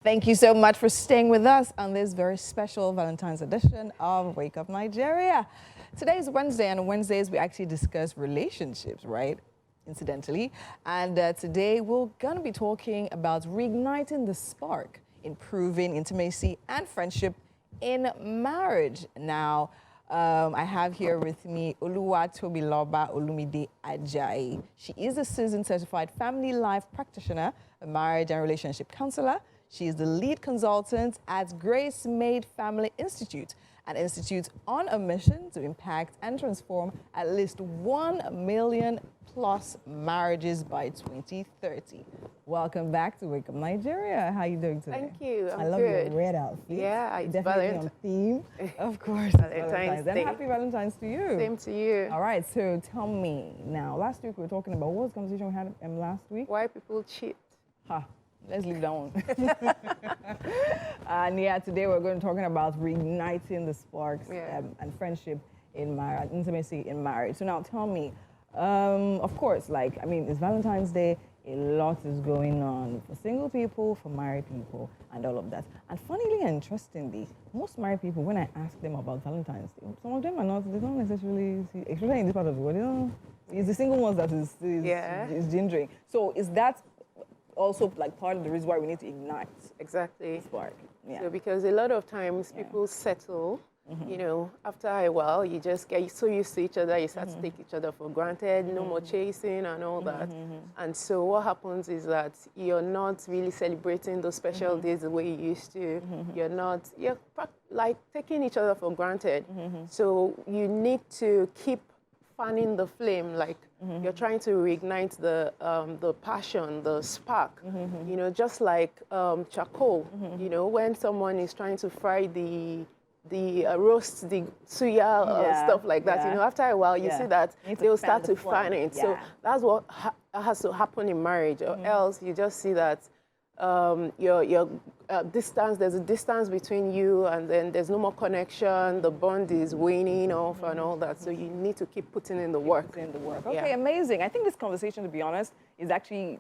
Thank you so much for staying with us on this very special Valentine's edition of Wake Up Nigeria. Today is Wednesday, and on Wednesdays we actually discuss relationships, right? Incidentally. And today we're going to be talking about reigniting the spark, improving intimacy and friendship in marriage. Now, I have here with me Oluwatobiloba Olumide Ajayi. She is a seasoned certified family life practitioner, a marriage and relationship counselor. She is the lead consultant at Grace Made Family Institute, an institute on a mission to impact and transform at least 1 million plus marriages by 2030. Welcome back to Wake Up Nigeria. How are you doing today? Thank you. I love your red outfit. Yeah, it's definitely on theme. Of course, Valentine's Day. And happy Valentine's to you. Same to you. All right, so tell me now. Last week we were talking about what was the conversation we had last week? Why people cheat. Let's leave that one. And yeah, today we're going to be talking about reigniting the sparks and friendship in marriage, intimacy in marriage. So now tell me, of course, it's Valentine's Day. A lot is going on for single people, for married people, and all of that. And funnily and interestingly, most married people, when I ask them about Valentine's Day, some of them are not, they don't necessarily see, especially in this part of the world, it's the single ones that is gingering. So is that also like part of the reason why we need to ignite exactly spark? Yeah. So because a lot of times people settle, after a while you just get so used to each other, you start to take each other for granted, no more chasing and all that. And so what happens is that you're not really celebrating those special days the way you used to. You're like taking each other for granted. So you need to keep fanning the flame, like you're trying to reignite the passion, the spark, just like charcoal, when someone is trying to fry the roast, the suya, stuff like that, after a while you see that they'll start to fan it. So that's what has to happen in marriage, or else you just see that your distance, there's a distance between you, and then there's no more connection, the bond is waning off and all that. So you need to keep putting in the work. Okay, amazing. I think this conversation, to be honest, is actually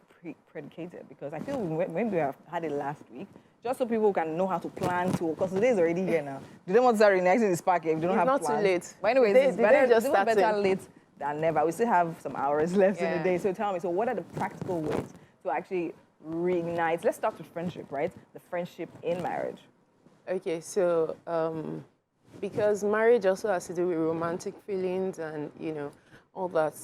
predicated, because I feel when we have had it last week, just so people can know how to plan to, because today is already here now. Do they want to start reigniting this package if they don't have plans? It's not too late. But anyways, it's better late than never. We still have some hours left in the day. So tell me, so what are the practical ways to actually reignite? Let's start with friendship, right? The friendship in marriage. Okay, so because marriage also has to do with romantic feelings and, all that.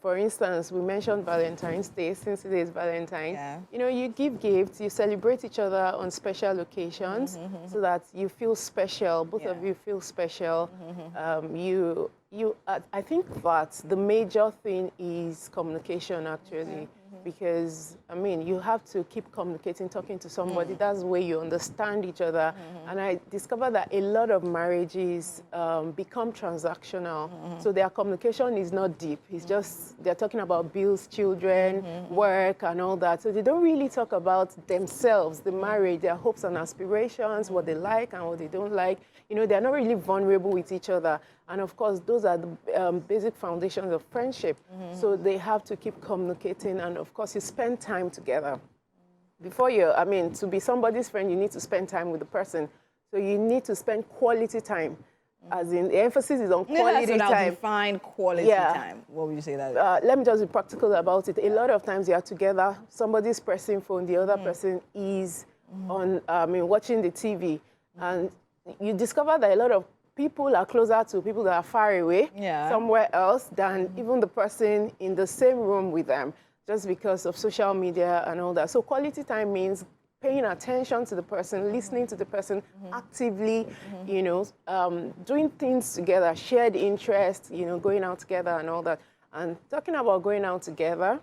For instance, we mentioned Valentine's Day, since today is Valentine's. Yeah. You give gifts, you celebrate each other on special occasions so that you feel special, both of you feel special. I think that the major thing is communication, actually. Because, you have to keep communicating, talking to somebody. That's the way you understand each other. And I discovered that a lot of marriages become transactional. So their communication is not deep. It's just, they're talking about bills, children, work, and all that. So they don't really talk about themselves, the marriage, their hopes and aspirations, what they like and what they don't like. They're not really vulnerable with each other. And of course, those are the basic foundations of friendship. So they have to keep communicating, and of course, you spend time together. Before to be somebody's friend, you need to spend time with the person. So you need to spend quality time. As in, the emphasis is on quality time. Define quality time. What would you say that? Let me just be practical about it. A lot of times you are together, somebody's pressing phone, the other person is on, watching the TV. And you discover that a lot of people are closer to people that are far away, somewhere else, than even the person in the same room with them, just because of social media and all that. So quality time means paying attention to the person, listening to the person actively, doing things together, shared interests, going out together and all that. And talking about going out together,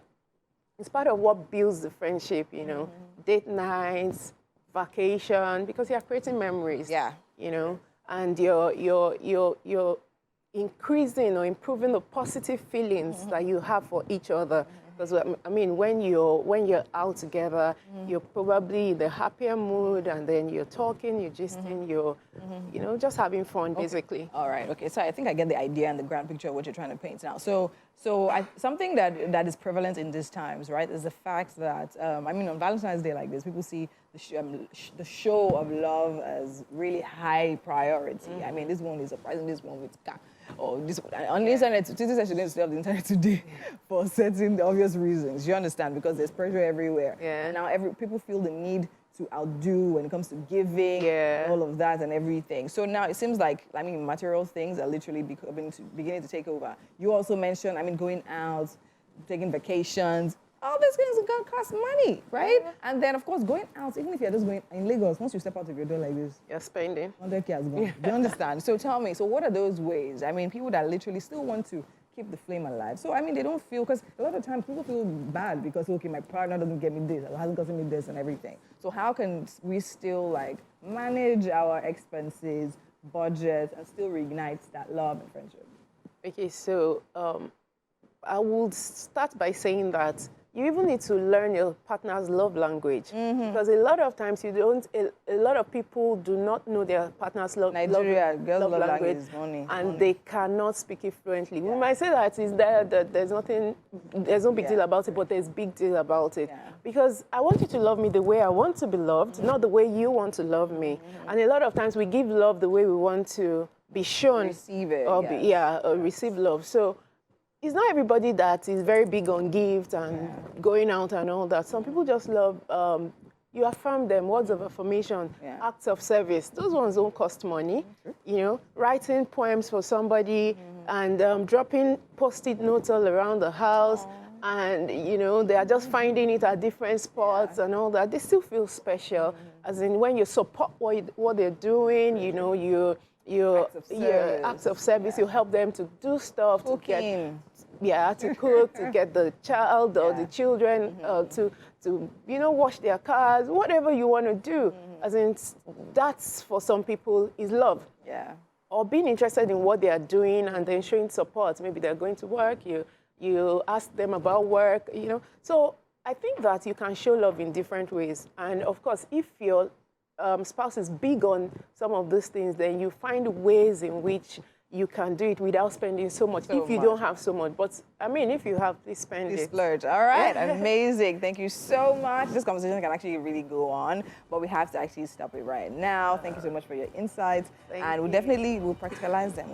it's part of what builds the friendship, date nights, vacation, because you're creating memories, and you're increasing or improving the positive feelings that you have for each other. Because when you're out together, you're probably in the happier mood, and then you're talking, you're gisting, you're just having fun, basically. All right. Okay. So I think I get the idea and the grand picture of what you're trying to paint now. So So something that is prevalent in these times, right, is the fact that, I mean, on Valentine's Day like this, people see the show of love as really high priority. I mean, this one is surprising, this one with car. Or this on the internet, Twitter says she didn't stay off the internet today for certain obvious reasons. You understand? Because there's pressure everywhere. Yeah. And now people feel the need to outdo when it comes to giving, all of that and everything. So now it seems like, I mean, material things are literally beginning to take over. You also mentioned, I mean, going out, taking vacations. All these things are going to cost money, right? And then, of course, going out, even if you're just going in Lagos, once you step out of your door like this, you're spending. 100K has gone. Do you understand? So tell me, so what are those ways? I mean, people that literally still want to keep the flame alive. So, I mean, they don't feel, because a lot of times people feel bad because, okay, my partner doesn't get me this, or hasn't gotten me this and everything. So how can we still, like, manage our expenses, budget, and still reignite that love and friendship? Okay, so I would start by saying that you even need to learn your partner's love language. Because a lot of times a lot of people do not know their partner's love language. Is money. And they cannot speak it fluently. We might say that there's no big deal about it, but there's big deal about it. Because I want you to love me the way I want to be loved, not the way you want to love me. And a lot of times we give love the way we want to be shown. Receive it. Or receive love. So it's not everybody that is very big on gifts and going out and all that. Some people just love, you affirm them, words of affirmation, acts of service. Those ones don't cost money. You know, writing poems for somebody and dropping Post-it notes all around the house. And, you know, they are just finding it at different spots and all that. They still feel special. As in when you support what they're doing, you know, your acts of service, you help them to do stuff, to cook, to get the child or the children to you know, wash their cars, whatever you want to do. As in, that's for some people is love. Or being interested in what they are doing and then showing support. Maybe they're going to work, you ask them about work, you know. So I think that you can show love in different ways. And of course, if your spouse is big on some of these things, then you find ways in which you can do it without spending so much if you don't have so much. But, I mean, if you have, please spend it. Splurge. All right. Amazing. Thank you so much. This conversation can actually really go on, but we have to actually stop it right now. Thank you so much for your insights. And we'll practicalize them.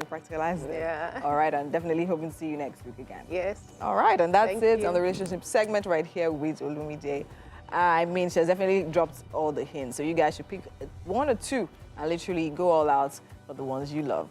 Yeah. All right. And definitely hoping to see you next week again. Yes. All right. And that's it on the relationship segment right here with Olumide. I mean, she has definitely dropped all the hints. So you guys should pick one or two and literally go all out for the ones you love.